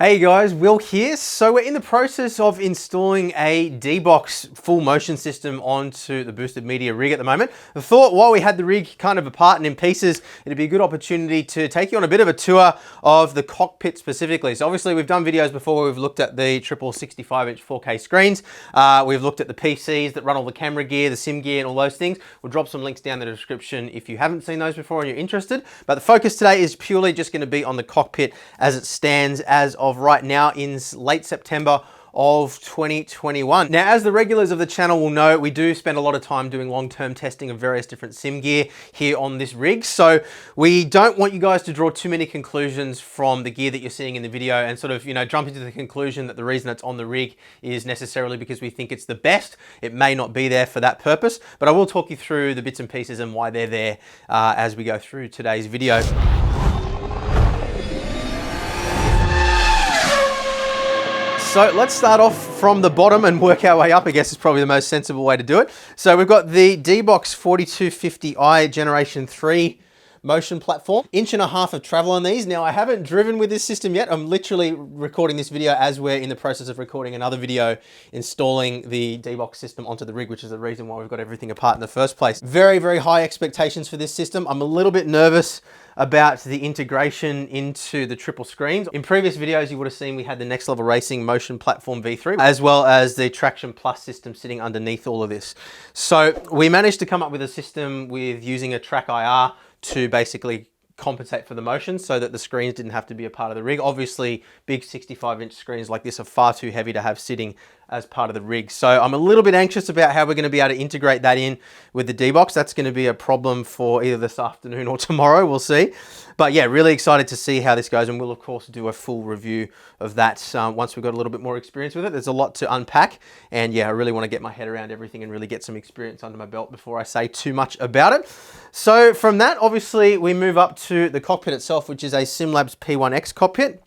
Hey guys, Will here. So we're in the process of installing a D-Box full motion system onto the Boosted Media rig at the moment. I thought while we had the rig kind of apart and in pieces, it'd be a good opportunity to take you on a bit of a tour of the cockpit specifically. So obviously we've done videos before where we've looked at the triple 65-inch 4K screens. We've looked at the PCs that run all the camera gear, the sim gear and all those things. We'll drop some links down in the description if you haven't seen those before and you're interested. But the focus today is purely just going to be on the cockpit as it stands as of right now in late September of 2021. Now, as the regulars of the channel will know, we do spend a lot of time doing long-term testing of various different sim gear here on this rig. So we don't want you guys to draw too many conclusions from the gear that you're seeing in the video and sort of, jump into the conclusion that the reason it's on the rig is necessarily because we think it's the best. It may not be there for that purpose, but I will talk you through the bits and pieces and why they're there as we go through today's video. So let's start off from the bottom and work our way up, I guess is probably the most sensible way to do it. So we've got the D-Box 4250i Generation 3 motion platform. 1.5 inches of travel on these. Now I haven't driven with this system yet. I'm literally recording this video as we're in the process of recording another video installing the D-Box system onto the rig, which is the reason why we've got everything apart in the first place. Very, very high expectations for this system. I'm a little bit nervous about the integration into the triple screens. In previous videos, you would have seen we had the Next Level Racing Motion Platform V3, as well as the Traction Plus system sitting underneath all of this. So we managed to come up with a system with using a track IR to basically compensate for the motion so that the screens didn't have to be a part of the rig. Obviously, big 65-inch screens like this are far too heavy to have sitting as part of the rig. So I'm a little bit anxious about how we're going to be able to integrate that in with the D-Box. That's going to be a problem for either this afternoon or tomorrow, we'll see. But yeah, really excited to see how this goes, and we'll of course do a full review of that once we've got a little bit more experience with it. There's a lot to unpack, and yeah, I really want to get my head around everything and really get some experience under my belt before I say too much about it. So from that, obviously, we move up to the cockpit itself, which is a SIMLAB's P1X cockpit.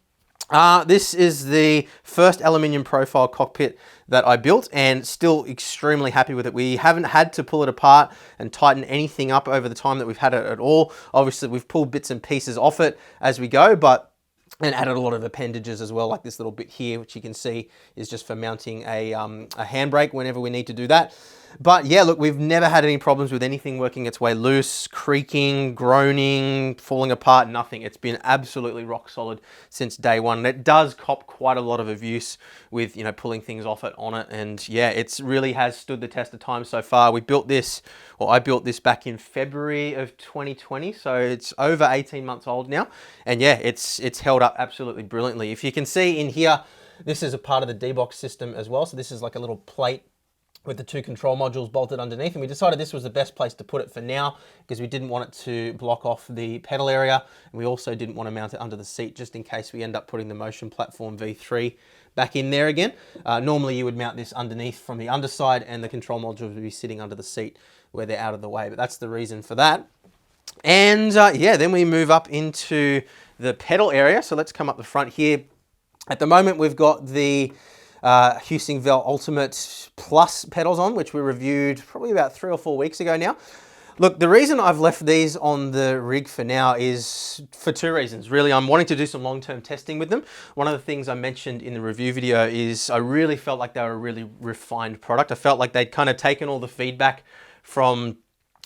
This is the first aluminium profile cockpit that I built, and still extremely happy with it. We haven't had to pull it apart and tighten anything up over the time that we've had it at all. Obviously, we've pulled bits and pieces off it as we go, and added a lot of appendages as well, like this little bit here, which you can see is just for mounting a handbrake whenever we need to do that. But yeah, look, we've never had any problems with anything working its way loose, creaking, groaning, falling apart, nothing. It's been absolutely rock solid since day one. And it does cop quite a lot of abuse with, pulling things off it, on it. And yeah, it's really has stood the test of time so far. I built this back in February of 2020. So it's over 18 months old now. And yeah, it's held up absolutely brilliantly. If you can see in here, this is a part of the D-Box system as well. So this is like a little plate with the two control modules bolted underneath, and we decided this was the best place to put it for now because we didn't want it to block off the pedal area, and we also didn't want to mount it under the seat just in case we end up putting the Motion Platform V3 back in there again. Normally you would mount this underneath from the underside and the control modules would be sitting under the seat where they're out of the way, but that's the reason for that. And yeah, then we move up into the pedal area. So let's come up the front here. At the moment we've got the HEUSINKVELD Ultimate Plus pedals on, which we reviewed probably about 3 or 4 weeks ago now. Look, the reason I've left these on the rig for now is for 2 reasons. Really, I'm wanting to do some long-term testing with them. One of the things I mentioned in the review video is I really felt like they were a really refined product. I felt like they'd kind of taken all the feedback from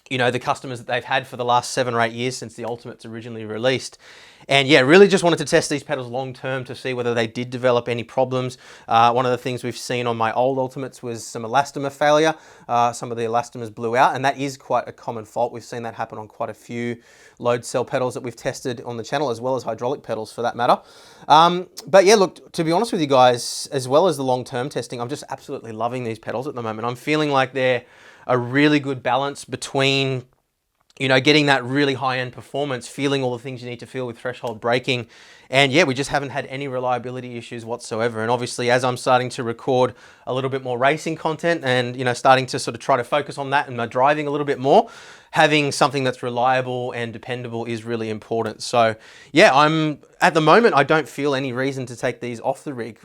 the customers that they've had for the last 7 or 8 years since the Ultimates originally released. And yeah, really just wanted to test these pedals long term to see whether they did develop any problems. One of the things we've seen on my old Ultimates was some elastomer failure. Some of the elastomers blew out, and that is quite a common fault. We've seen that happen on quite a few load cell pedals that we've tested on the channel, as well as hydraulic pedals for that matter. But yeah, look, to be honest with you guys, as well as the long-term testing, I'm just absolutely loving these pedals at the moment. I'm feeling like they're a really good balance between getting that really high-end performance, feeling all the things you need to feel with threshold braking. And yeah, we just haven't had any reliability issues whatsoever. And obviously, as I'm starting to record a little bit more racing content and, starting to sort of try to focus on that and my driving a little bit more, having something that's reliable and dependable is really important. So yeah, at the moment, I don't feel any reason to take these off the rig.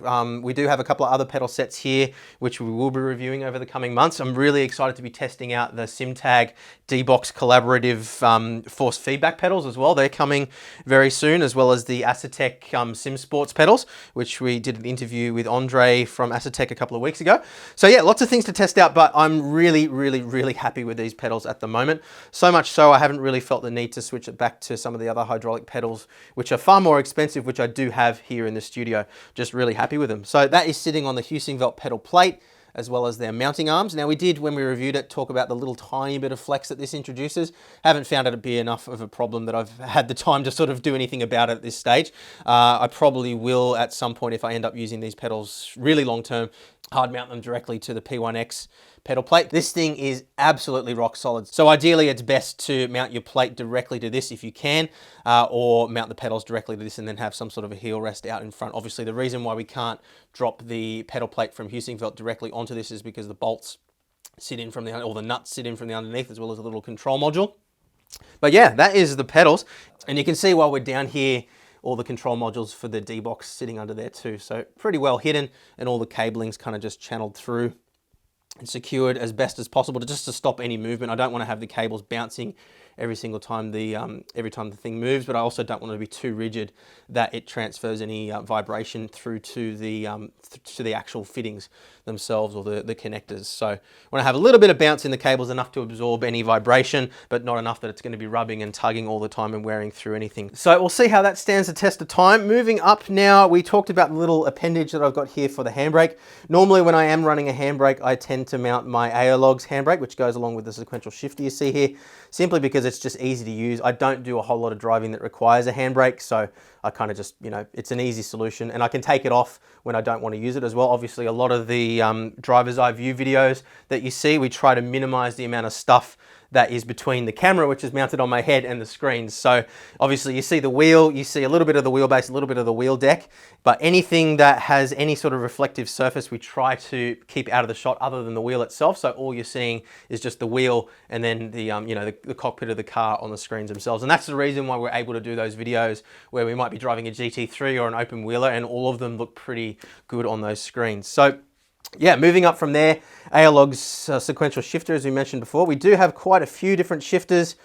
We do have a couple of other pedal sets here, which we will be reviewing over the coming months. I'm really excited to be testing out the SimTag D-Box collaborative force feedback pedals as well. They're coming very soon, as well as the acetate FANATEC SimSports pedals, which we did an interview with Andre from FANATEC a couple of weeks ago. So yeah, lots of things to test out, but I'm really happy with these pedals at the moment. So much so I haven't really felt the need to switch it back to some of the other hydraulic pedals, which are far more expensive, which I do have here in the studio. Just really happy with them. So that is sitting on the HEUSINKVELD pedal plate, as well as their mounting arms. Now we did, when we reviewed it, talk about the little tiny bit of flex that this introduces. Haven't found it to be enough of a problem that I've had the time to sort of do anything about it at this stage. I probably will at some point, if I end up using these pedals really long term, hard mount them directly to the P1X pedal plate. This thing is absolutely rock solid. So ideally it's best to mount your plate directly to this if you can, or mount the pedals directly to this and then have some sort of a heel rest out in front. Obviously the reason why we can't drop the pedal plate from HEUSINKVELD directly onto this is because the bolts sit in from the, or the nuts sit in from the underneath, as well as a little control module. But yeah, that is the pedals. And you can see while we're down here, all the control modules for the D-box sitting under there too. So pretty well hidden, and all the cabling's kind of just channeled through and secured as best as possible just to stop any movement. I don't want to have the cables bouncing every single time the thing moves, but I also don't want it to be too rigid that it transfers any vibration through to the actual fittings themselves, or the connectors. So I want to have a little bit of bounce in the cables, enough to absorb any vibration, but not enough that it's going to be rubbing and tugging all the time and wearing through anything. So we'll see how that stands the test of time. Moving up now, we talked about the little appendage that I've got here for the handbrake. Normally when I am running a handbrake, I tend to mount my AOLOG's handbrake, which goes along with the sequential shifter you see here, simply because it's just easy to use. I don't do a whole lot of driving that requires a handbrake, so I kind of just, you know, it's an easy solution, and I can take it off when I don't want to use it as well. Obviously, a lot of the driver's eye view videos that you see, we try to minimize the amount of stuff that is between the camera, which is mounted on my head, and the screens. So obviously you see the wheel, you see a little bit of the wheelbase, a little bit of the wheel deck, but anything that has any sort of reflective surface, we try to keep out of the shot other than the wheel itself. So all you're seeing is just the wheel, and then the, you know, the cockpit of the car on the screens themselves. And that's the reason why we're able to do those videos where we might be driving a GT3 or an open wheeler, and all of them look pretty good on those screens. So yeah, moving up from there, AOLOG's sequential shifter, as we mentioned before. We do have quite a few different shifters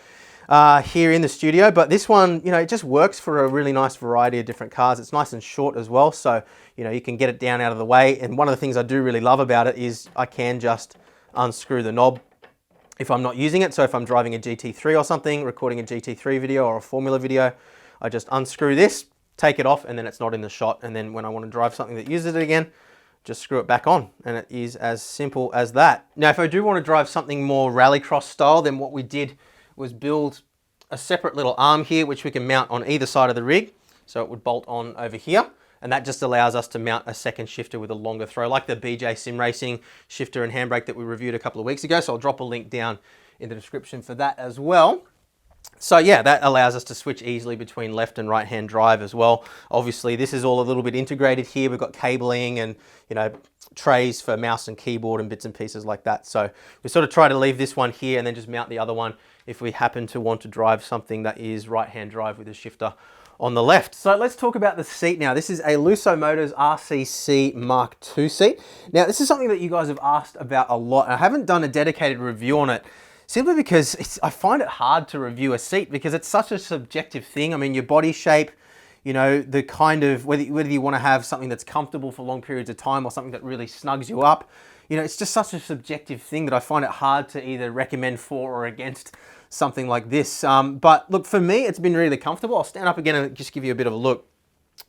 here in the studio, but this one, you know, it just works for a really nice variety of different cars. It's nice and short as well, so, you know, you can get it down out of the way. And one of the things I do really love about it is I can just unscrew the knob if I'm not using it. So if I'm driving a GT3 or something, recording a GT3 video or a Formula video, I just unscrew this, take it off, and then it's not in the shot. And then when I want to drive something that uses it again, just screw it back on, and it is as simple as that. Now, if I do want to drive something more rallycross style, then what we did was build a separate little arm here, which we can mount on either side of the rig. So it would bolt on over here, and that just allows us to mount a second shifter with a longer throw, like the BJ Sim Racing shifter and handbrake that we reviewed a couple of weeks ago. So I'll drop a link down in the description for that as well. So yeah, that allows us to switch easily between left and right hand drive as well. Obviously this is all a little bit integrated here. We've got cabling and, you know, trays for mouse and keyboard and bits and pieces like that. So we sort of try to leave this one here and then just mount the other one if we happen to want to drive something that is right hand drive with a shifter on the left. So let's talk about the seat now. This is a Lusso Motors RCC Mark II seat. Now this is something that you guys have asked about a lot. I haven't done a dedicated review on it, simply because I find it hard to review a seat because it's such a subjective thing. I mean, your body shape, you know, the kind of, whether you want to have something that's comfortable for long periods of time or something that really snugs you up, you know, it's just such a subjective thing that I find it hard to either recommend for or against something like this. But look, for me, it's been really comfortable. I'll stand up again and just give you a bit of a look.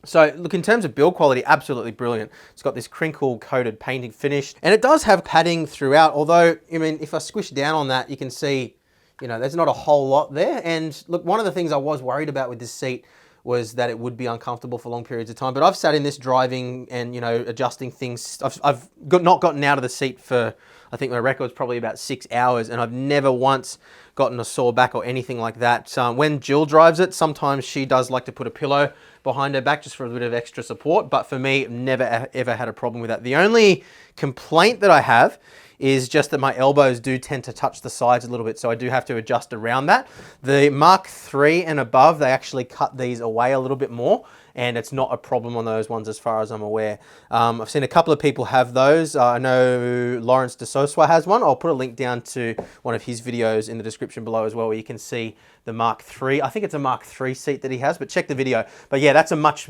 So look, in terms of build quality, absolutely brilliant. It's got this crinkle coated painting finish, and it does have padding throughout, although, I mean, if I squish down on that, you can see, you know, there's not a whole lot there. And look, one of the things I was worried about with this seat was that it would be uncomfortable for long periods of time, but I've sat in this driving and, you know, adjusting things. I've not gotten out of the seat for, I think my record's probably about 6 hours, and I've never once gotten a sore back or anything like that. When Jill drives it, sometimes she does like to put a pillow behind her back just for a bit of extra support, but for me, never ever had a problem with that. The only complaint that I have is just that my elbows do tend to touch the sides a little bit, so I do have to adjust around that. The Mark III and above, they actually cut these away a little bit more, and it's not a problem on those ones as far as I'm aware. I've seen a couple of people have those. I know Lawrence de Soswa has one. I'll put a link down to one of his videos in the description below as well, where you can see the Mark III. I think it's a Mark III seat that he has, but check the video. But yeah, that's a much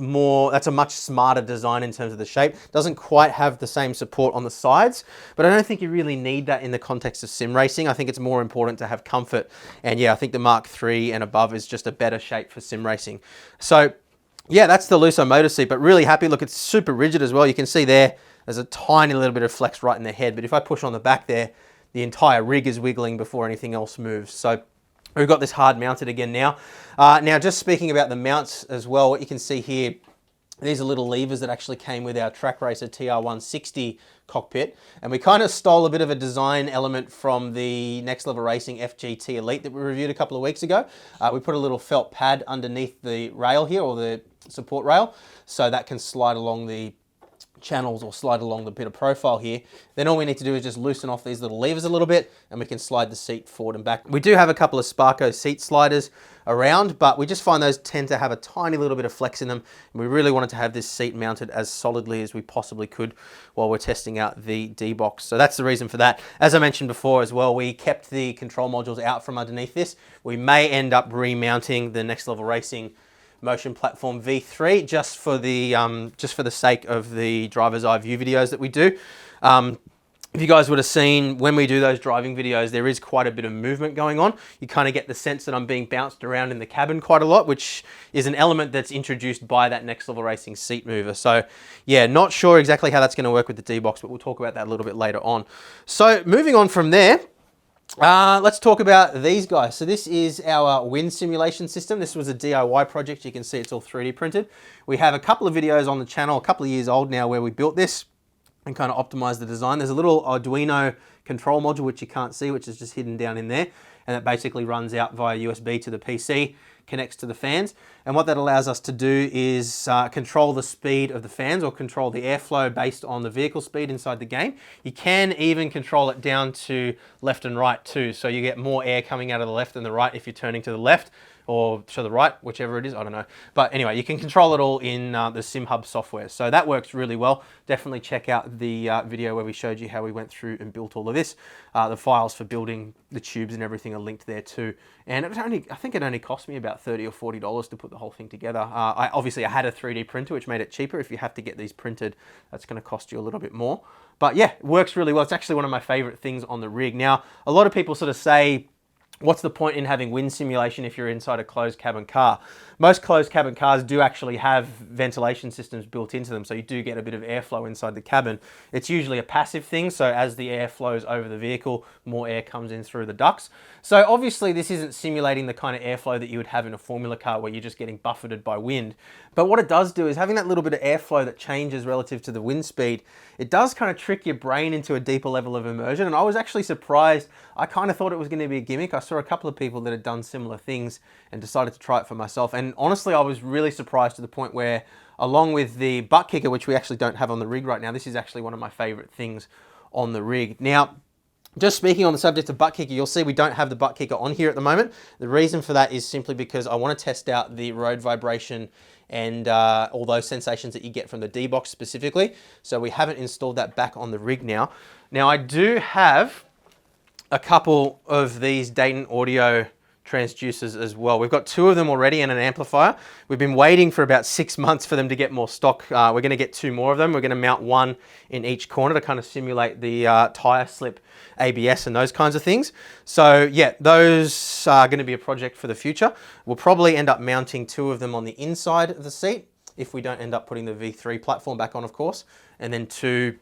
smarter design in terms of the shape. Doesn't quite have the same support on the sides, but I don't think you really need that in the context of sim racing. I think it's more important to have comfort. And yeah, I think the Mark III and above is just a better shape for sim racing. So yeah, that's the Lusso motor seat, but really happy. Look, it's super rigid as well. You can see there's a tiny little bit of flex right in the head, but if I push on the back there, the entire rig is wiggling before anything else moves. So we've got this hard mounted again now. Now, just speaking about the mounts as well, what you can see here, these are little levers that actually came with our Track Racer TR160 cockpit. And we kind of stole a bit of a design element from the Next Level Racing FGT Elite that we reviewed a couple of weeks ago. We put a little felt pad underneath the rail here, or the support rail, so that can slide along the channels or slide along the bit of profile here. Then all we need to do is just loosen off these little levers a little bit, and we can slide the seat forward and back. We do have a couple of Sparco seat sliders around, but we just find those tend to have a tiny little bit of flex in them, and we really wanted to have this seat mounted as solidly as we possibly could while we're testing out the D-Box. So that's the reason for that. As I mentioned before as well, we kept the control modules out from underneath this. We may end up remounting the Next Level Racing Motion Platform V3 just for the sake of the driver's eye view videos that we do. If you guys would have seen when we do those driving videos, there is quite a bit of movement going on. You kind of get the sense that I'm being bounced around in the cabin quite a lot, which is an element that's introduced by that Next Level Racing seat mover. So yeah, not sure exactly how that's going to work with the D-Box, but we'll talk about that a little bit later on. So moving on from there, let's talk about these guys. So this is our wind simulation system. This was a DIY project. You can see it's all 3D printed. We have a couple of videos on the channel, a couple of years old now, where we built this and kind of optimized the design. There's a little Arduino control module, which you can't see, which is just hidden down in there. And it basically runs out via USB to the PC, connects to the fans. And what that allows us to do is control the speed of the fans, or control the airflow based on the vehicle speed inside the game. You can even control it down to left and right too. So you get more air coming out of the left than the right if you're turning to the left, or to the right, whichever it is, I don't know. But anyway, you can control it all in the SimHub software. So that works really well. Definitely check out the video where we showed you how we went through and built all of this. The files for building the tubes and everything are linked there too. And it was I think it only cost me about $30 or $40 to put the whole thing together. Obviously I had a 3D printer, which made it cheaper. If you have to get these printed, that's gonna cost you a little bit more. But yeah, it works really well. It's actually one of my favorite things on the rig. Now, a lot of people sort of say, what's the point in having wind simulation if you're inside a closed cabin car? Most closed cabin cars do actually have ventilation systems built into them, so you do get a bit of airflow inside the cabin. It's usually a passive thing, so as the air flows over the vehicle, more air comes in through the ducts. So obviously this isn't simulating the kind of airflow that you would have in a Formula car where you're just getting buffeted by wind. But what it does do is having that little bit of airflow that changes relative to the wind speed, it does kind of trick your brain into a deeper level of immersion. And I was actually surprised. I kind of thought it was going to be a gimmick. I saw a couple of people that had done similar things and decided to try it for myself. And honestly, I was really surprised to the point where, along with the butt kicker, which we actually don't have on the rig right now, this is actually one of my favorite things on the rig. Now, just speaking on the subject of butt kicker, you'll see we don't have the butt kicker on here at the moment. The reason for that is simply because I want to test out the road vibration and all those sensations that you get from the D-Box specifically. So we haven't installed that back on the rig now. Now I do have a couple of these Dayton Audio transducers as well. We've got 2 of them already and an amplifier. We've been waiting for about 6 months for them to get more stock. We're going to get 2 more of them. We're going to mount 1 in each corner to kind of simulate the tire slip, ABS and those kinds of things. So yeah, those are going to be a project for the future. We'll probably end up mounting 2 of them on the inside of the seat if we don't end up putting the V3 platform back on, of course, and then 2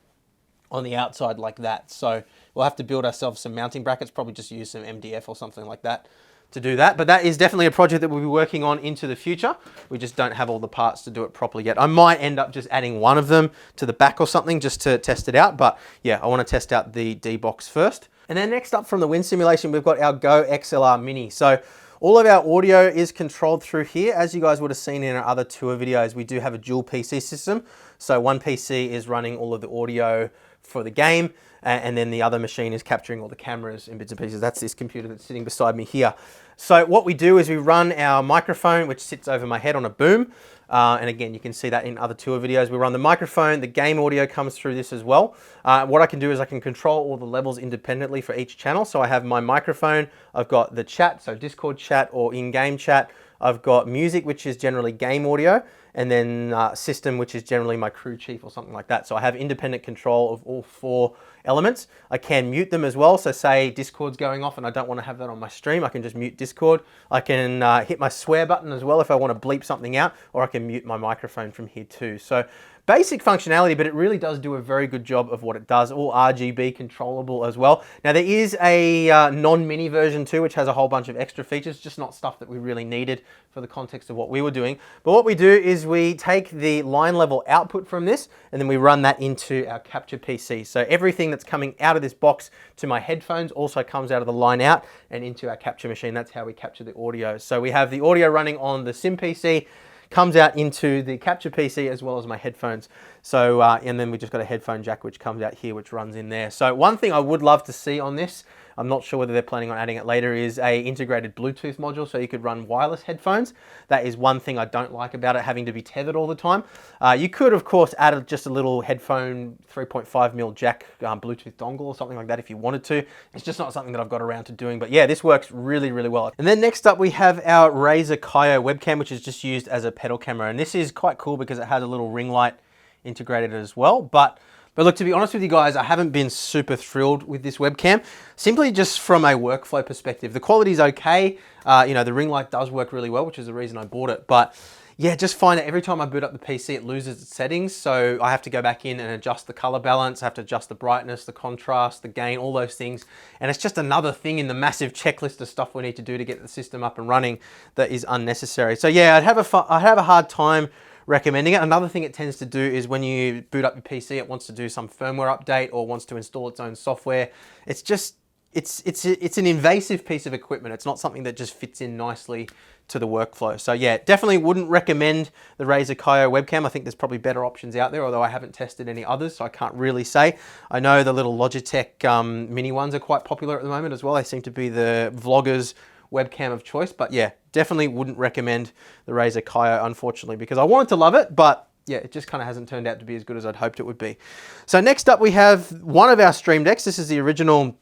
on the outside like that. So we'll have to build ourselves some mounting brackets, probably just use some MDF or something like that to do that. But that is definitely a project that we'll be working on into the future. We just don't have all the parts to do it properly yet. I might end up just adding 1 of them to the back or something just to test it out. But yeah, I want to test out the D-Box first. And then next up from the wind simulation, we've got our Go XLR Mini. So all of our audio is controlled through here. As you guys would have seen in our other tour videos, we do have a dual PC system. So one PC is running all of the audio for the game, and then the other machine is capturing all the cameras and bits and pieces. That's this computer that's sitting beside me here. So what we do is we run our microphone, which sits over my head on a boom. And again, you can see that in other tour videos. We run the microphone, the game audio comes through this as well. What I can do is I can control all the levels independently for each channel. So I have my microphone, I've got the chat, so Discord chat or in-game chat. I've got music, which is generally game audio, and then system, which is generally my crew chief or something like that. So I have independent control of all 4 elements. I can mute them as well. So say Discord's going off and I don't want to have that on my stream, I can just mute Discord. I can hit my swear button as well if I want to bleep something out, or I can mute my microphone from here too. So basic functionality, but it really does do a very good job of what it does. All RGB controllable as well. Now there is a non-mini version too, which has a whole bunch of extra features, just not stuff that we really needed for the context of what we were doing. But what we do is we take the line level output from this, and then we run that into our capture PC. So everything that's coming out of this box to my headphones also comes out of the line out and into our capture machine. That's how we capture the audio. So we have the audio running on the Sim PC, comes out into the capture PC as well as my headphones. So, and then we just got a headphone jack which comes out here, which runs in there. So one thing I would love to see on this, I'm not sure whether they're planning on adding it later, is a integrated Bluetooth module so you could run wireless headphones. That is one thing I don't like about it, having to be tethered all the time. You could, of course, add just a little headphone 3.5mm jack Bluetooth dongle or something like that if you wanted to. It's just not something that I've got around to doing, but yeah, this works really, really well. And then next up we have our Razer Kaio webcam, which is just used as a pedal camera. And this is quite cool because it has a little ring light integrated as well. But look, to be honest with you guys, I haven't been super thrilled with this webcam, simply just from a workflow perspective. The quality's okay. You know, the ring light does work really well, which is the reason I bought it. But yeah, just find that every time I boot up the PC, it loses its settings. So I have to go back in and adjust the color balance. I have to adjust the brightness, the contrast, the gain, all those things. And it's just another thing in the massive checklist of stuff we need to do to get the system up and running that is unnecessary. So yeah, I'd have a hard time recommending it. Another thing it tends to do is when you boot up your PC, it wants to do some firmware update or wants to install its own software. It's just, it's an invasive piece of equipment. It's not something that just fits in nicely to the workflow. So yeah, definitely wouldn't recommend the Razer Kaio webcam. I think there's probably better options out there, although I haven't tested any others, so I can't really say. I know the little Logitech mini ones are quite popular at the moment as well. They seem to be the vloggers webcam of choice, but yeah, definitely wouldn't recommend the Razer Kaio, unfortunately, because I wanted to love it, but yeah, it just kind of hasn't turned out to be as good as I'd hoped it would be. So next up we have one of our Stream Decks. This is the original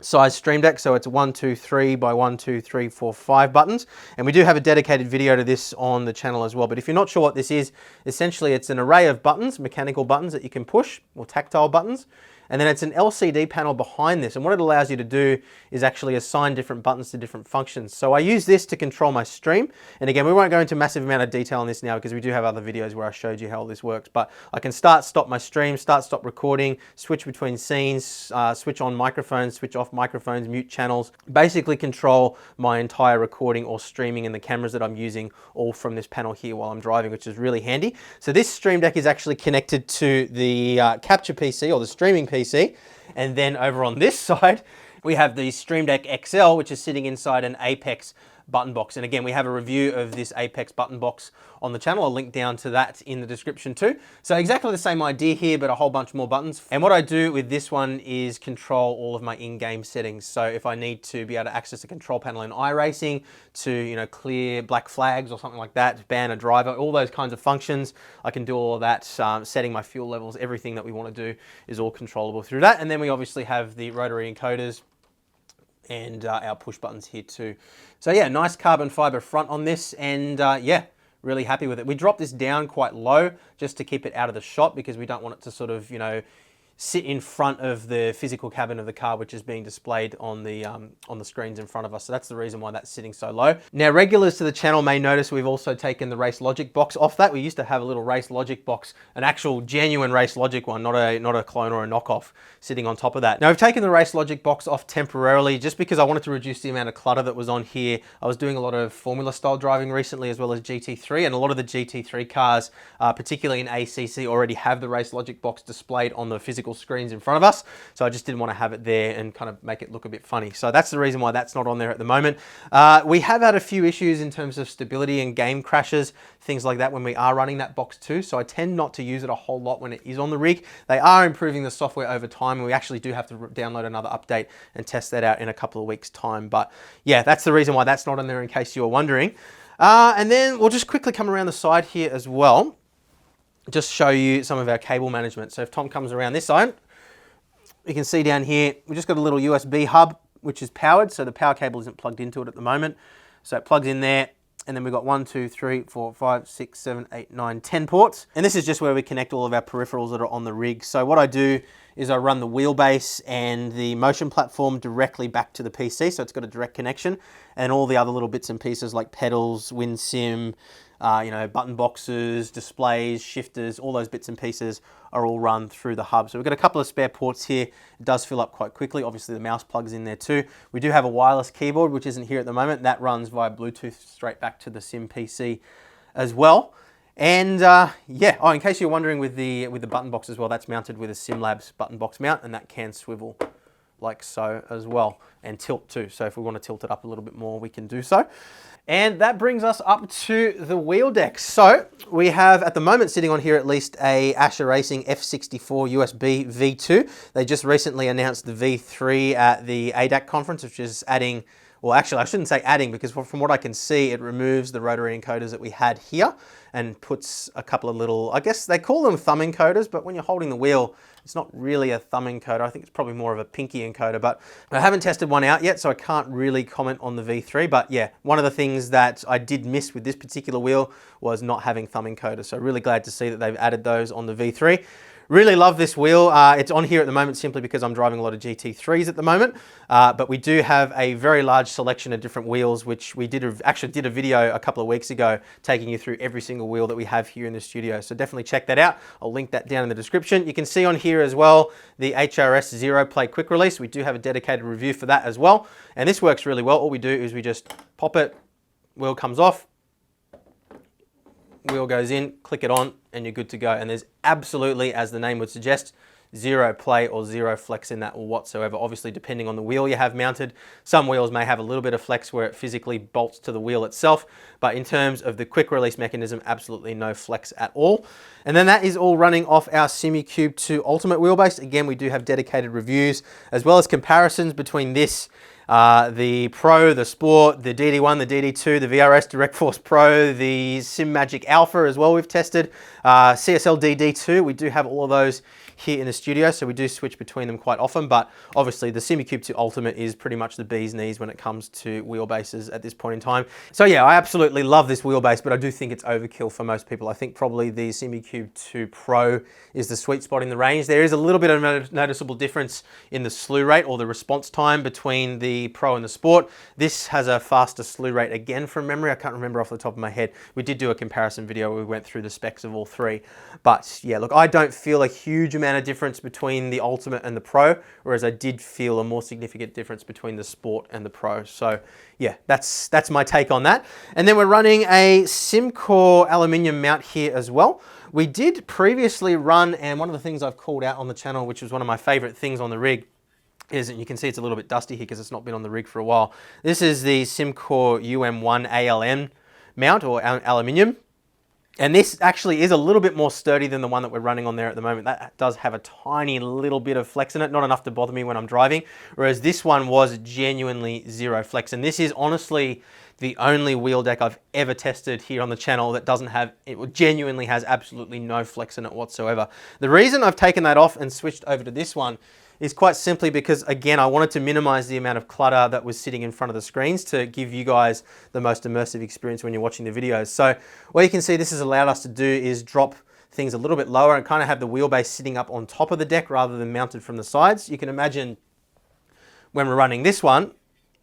size Stream Deck, so it's 1, 2, 3 by 1, 2, 3, 4, 5 buttons, and we do have a dedicated video to this on the channel as well. But if you're not sure what this is, essentially it's an array of buttons, mechanical buttons that you can push, or tactile buttons. And then it's an LCD panel behind this, and what it allows you to do is actually assign different buttons to different functions. So I use this to control my stream, and again, we won't go into massive amount of detail on this now because we do have other videos where I showed you how all this works, but I can start, stop my stream, start, stop recording, switch between scenes, switch on microphones, switch off microphones, mute channels, basically control my entire recording or streaming and the cameras that I'm using all from this panel here while I'm driving, which is really handy. So this Stream Deck is actually connected to the capture PC or the streaming PC, and then over on this side we have the Stream Deck XL, which is sitting inside an Apex button box. And again, we have a review of this Apex button box on the channel. I'll link down to that in the description too. So exactly the same idea here, but a whole bunch more buttons. And what I do with this one is control all of my in-game settings. So if I need to be able to access the control panel in iRacing to, you know, clear black flags or something like that, ban a driver, all those kinds of functions, I can do all of that, setting my fuel levels, everything that we want to do is all controllable through that. And then we obviously have the rotary encoders and our push buttons here too. So yeah, nice carbon fiber front on this, and yeah, really happy with it. We dropped this down quite low just to keep it out of the shot because we don't want it to sort of, you know, sit in front of the physical cabin of the car, which is being displayed on the screens in front of us. So that's the reason why that's sitting so low. Now, regulars to the channel may notice we've also taken the Race Logic box off that. We used to have a little Race Logic box, an actual genuine Race Logic one, not a clone or a knockoff sitting on top of that. Now, we've taken the Race Logic box off temporarily just because I wanted to reduce the amount of clutter that was on here. I was doing a lot of Formula style driving recently, as well as GT3, and a lot of the GT3 cars, particularly in ACC, already have the Race Logic box displayed on the physical physical screens in front of us. So I just didn't want to have it there and kind of make it look a bit funny. So that's the reason why that's not on there at the moment. We have had a few issues in terms of stability and game crashes, things like that when we are running that box too. So I tend not to use it a whole lot when it is on the rig. They are improving the software over time, and we actually do have to download another update and test that out in a couple of weeks' time. But yeah, that's the reason why that's not on there, in case you were wondering. And then we'll just quickly come around the side here as well, just show you some of our cable management. So if Tom comes around this side, you can see down here, we've just got a little USB hub, which is powered. So the power cable isn't plugged into it at the moment. So it plugs in there. And then we've got 1, 2, 3, 4, 5, 6, 7, 8, 9, 10 ports. And this is just where we connect all of our peripherals that are on the rig. So what I do is I run the wheelbase and the motion platform directly back to the PC. So it's got a direct connection, and all the other little bits and pieces like pedals, WinSim, you know, button boxes, displays, shifters, all those bits and pieces are all run through the hub. So we've got a couple of spare ports here. It does fill up quite quickly. Obviously the mouse plugs in there too. We do have a wireless keyboard, which isn't here at the moment. That runs via Bluetooth straight back to the Sim PC as well. And yeah, oh, in case you're wondering, with the button box as well, that's mounted with a SIMLAB button box mount, and that can swivel like so as well, and tilt too. So if we want to tilt it up a little bit more, we can do so. And that brings us up to the wheel deck. So we have at the moment sitting on here at least a Asher Racing F64 USB V2. They just recently announced the V3 at the ADAC conference, which is adding, well, actually I shouldn't say adding, because from what I can see, it removes the rotary encoders that we had here and puts a couple of little, I guess they call them thumb encoders, but when you're holding the wheel, it's not really a thumb encoder. I think it's probably more of a pinky encoder, but I haven't tested one out yet, so I can't really comment on the V3. But yeah, one of the things that I did miss with this particular wheel was not having thumb encoders. So really glad to see that they've added those on the V3. Really love this wheel. It's on here at the moment simply because I'm driving a lot of GT3s at the moment, but we do have a very large selection of different wheels, which we actually did a video a couple of weeks ago taking you through every single wheel that we have here in the studio. So definitely check that out. I'll link that down in the description. You can see on here as well the HRS Zero Play Quick Release. We do have a dedicated review for that as well, and this works really well. All we do is we just pop it, wheel comes off, wheel goes in, click it on, and you're good to go. And there's absolutely, as the name would suggest, zero play or zero flex in that whatsoever. Obviously, depending on the wheel you have mounted, some wheels may have a little bit of flex where it physically bolts to the wheel itself, but in terms of the quick release mechanism, absolutely no flex at all. And then that is all running off our SIMUCUBE 2 Ultimate wheelbase. Again, we do have dedicated reviews as well as comparisons between this, the Pro, the Sport, the DD1, the DD2, the VRS Direct Force Pro, the SimMagic Alpha as well we've tested, CSL DD2, we do have all of those here in the studio, so we do switch between them quite often, but obviously the SIMUCUBE 2 Ultimate is pretty much the bee's knees when it comes to wheelbases at this point in time. So yeah, I absolutely love this wheelbase, but I do think it's overkill for most people. I think probably the SIMUCUBE 2 Pro is the sweet spot in the range. There is a little bit of a noticeable difference in the slew rate or the response time between the Pro and the Sport. This has a faster slew rate again from memory. I can't remember off the top of my head. We did do a comparison video where we went through the specs of all three. But yeah, look, I don't feel a huge amount of difference between the Ultimate and the Pro, whereas I did feel a more significant difference between the Sport and the Pro. So yeah, that's my take on that. And then we're running a SimCore aluminium mount here as well. We did previously run, and one of the things I've called out on the channel, which was one of my favorite things on the rig, is, and you can see it's a little bit dusty here because it's not been on the rig for a while. This is the SimCore UM1 ALM mount, or aluminium. And this actually is a little bit more sturdy than the one that we're running on there at the moment. That does have a tiny little bit of flex in it, not enough to bother me when I'm driving, whereas this one was genuinely zero flex. And this is honestly the only wheel deck I've ever tested here on the channel that doesn't have, it genuinely has absolutely no flex in it whatsoever. The reason I've taken that off and switched over to this one is quite simply because, again, I wanted to minimize the amount of clutter that was sitting in front of the screens to give you guys the most immersive experience when you're watching the videos. So what you can see this has allowed us to do is drop things a little bit lower and kind of have the wheelbase sitting up on top of the deck rather than mounted from the sides. You can imagine when we're running this one,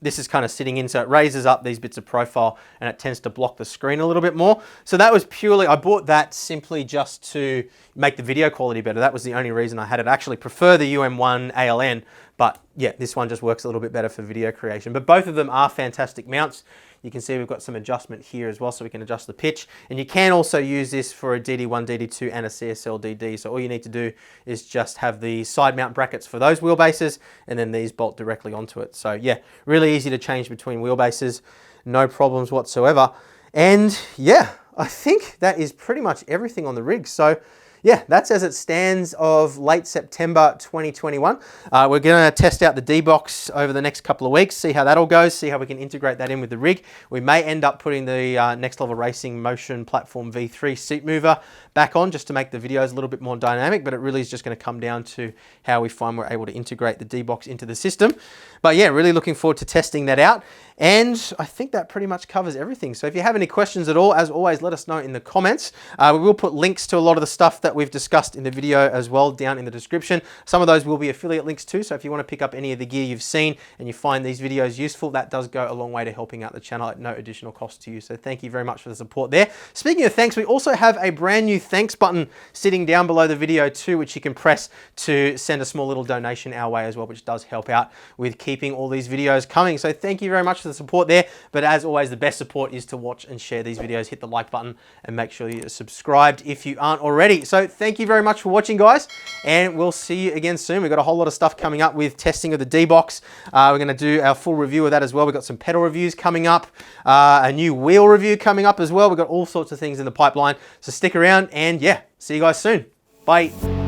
this is kind of sitting in, so it raises up these bits of profile and it tends to block the screen a little bit more. So that was purely, I bought that simply just to make the video quality better. That was the only reason I had it. I actually prefer the UM1 ALN, but yeah, this one just works a little bit better for video creation. But both of them are fantastic mounts. You can see we've got some adjustment here as well, so we can adjust the pitch. And you can also use this for a DD1, DD2 and a CSL DD. So all you need to do is just have the side mount brackets for those wheelbases, and then these bolt directly onto it. So yeah, really easy to change between wheelbases, no problems whatsoever. And yeah, I think that is pretty much everything on the rig. So yeah, that's as it stands of late September 2021. We're going to test out the D-Box over the next couple of weeks, see how that all goes, see how we can integrate that in with the rig. We may end up putting the Next Level Racing Motion Platform V3 seat mover back on just to make the videos a little bit more dynamic, but it really is just going to come down to how we find we're able to integrate the D-Box into the system. But yeah, really looking forward to testing that out. And I think that pretty much covers everything. So if you have any questions at all, as always, let us know in the comments. We will put links to a lot of the stuff that we've discussed in the video as well down in the description. Some of those will be affiliate links too. So if you want to pick up any of the gear you've seen and you find these videos useful, that does go a long way to helping out the channel at no additional cost to you. So thank you very much for the support there. Speaking of thanks, we also have a brand new thanks button sitting down below the video too, which you can press to send a small little donation our way as well, which does help out with keeping all these videos coming. So thank you very much for the support there. But as always, the best support is to watch and share these videos. Hit the like button and make sure you're subscribed if you aren't already. So thank you very much for watching, guys, and we'll see you again soon. We've got a whole lot of stuff coming up with testing of the D-Box. We're going to do our full review of that as well. We've got some pedal reviews coming up, a new wheel review coming up as well. We've got all sorts of things in the pipeline. So stick around and yeah, see you guys soon. Bye.